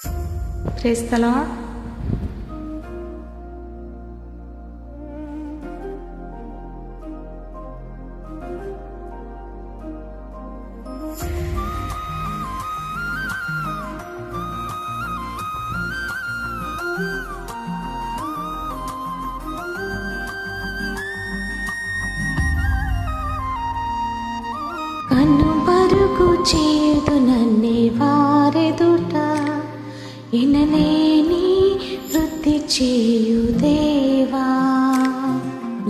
Praise the lord. కనుమరుగు చేయుదు నన్నే వారెదుట, ఎనలేని వృద్ధి చేయు దేవా.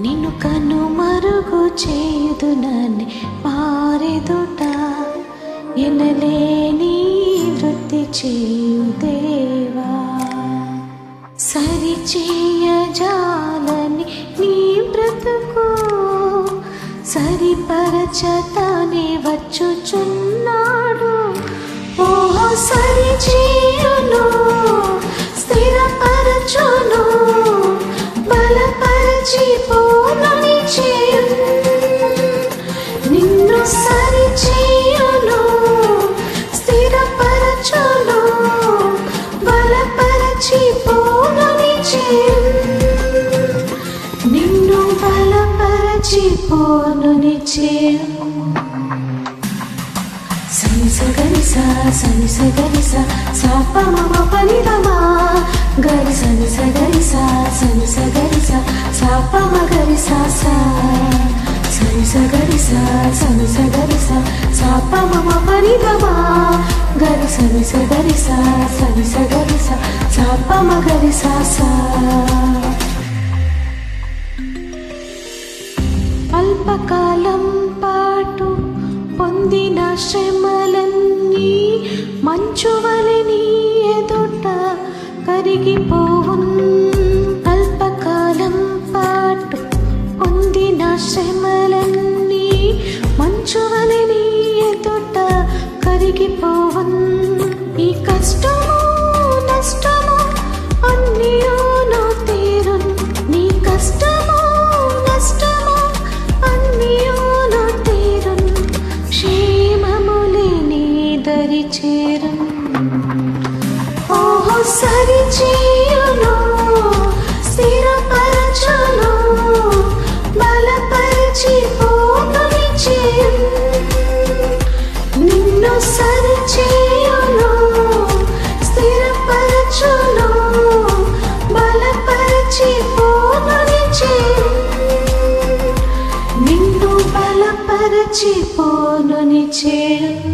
నిన్ను కనుమరుగు చేయుదు నన్నే వారెదుట, ఎనలేని వృద్ధి చేయు దేవా. సరిచేయజాలని నీ బ్రతుకు సరిపరచతానే వచ్చుచున్నాడు. ఓహో సరిచేయును, స్థిరపరచును, బలపరచి పూర్ణుని చేయును. నిన్ను సరిచేయును, స్థిరపరచును, బలపరచి పూర్ణుని చేయును. నిన్ను బలపరచి పూర్ణుని చేయును. సనిసగరిసా సనిసగరిసా సాపమమ పనిదమా గరి సనిసగరిసా సనిసగరిసా సాపమగరిసా సా. సనిసగరిసా సనిసగరిసా సాపమమ పనిదమా గరి సనిసగరిసా సనిసగరిసా సాపమగరిసా సా. అల్పకాలం పాటు పొందిన శ్రమలన్నీ మంచువలె నీ ఎదుట కరిగిపోవును. అల్పకాలం పాటు పొందిన శ్రమలన్నీ మంచువలె నీ ఎదుట కరిగిపోవును. ఈ కష్టము నష్టము అన్నియును తీరును. నీ కష్టము నష్టము అన్నియును తీరును. క్షేమములే నీ దరి చేరును. ఓహో సరిచేయును, స్థిరపరచును, బలపరచి పూర్ణుని చేయును. నిన్ను సరిచేయును, స్థిరపరచును, బలపరచి పూర్ణుని చేయును. నిన్ను బలపరచి పూర్ణుని చేయును.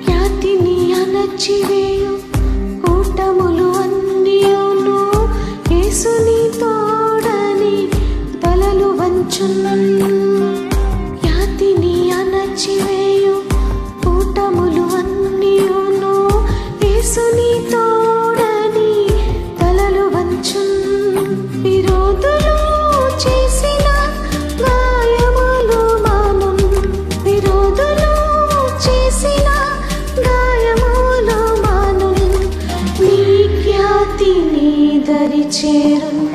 ఖ్యాతిని అణచివేయు కూటములు అన్నియును యేసుని తోడని తలలు వంచును. ఖ్యాతిని అణచివేయు కూటములు అన్నియును యేసుని తోడని తలలు వంచును. విరోధులు చేసిన గాయములు మానును. విరోధులు చేసిన గాయములు మానును. నీ ఖ్యాతి నీ దరి చేరును.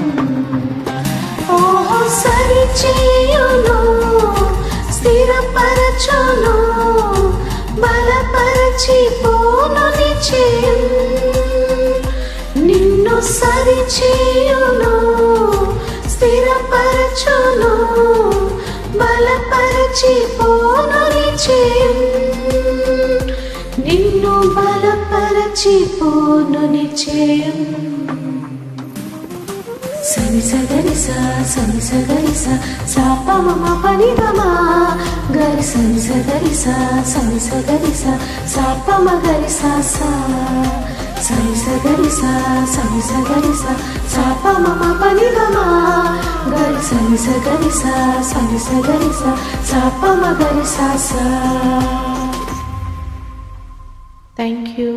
ఓహో సరిచేయును, స్థిరపరచును, బలపరచి పూర్ణుని చేయును. నిన్ను సరిచేయును, స్థిరపరచును, బలపరచి పూర్ణుని చేయును. నిన్ను బలపరచి పూర్ణుని చేయును. సనిసగరిసా సనిసగరిసా సాపమమ పనిదమా గరి సనిసగరిసా సనిసగరిసా సాపమగరిసా సా. సనిసగరిసా సనిసగరిసా సాపమమ పనిదమా గరి సనిసగరిసా సనిసగరిసా సాపమగరిసా సా. Thank you.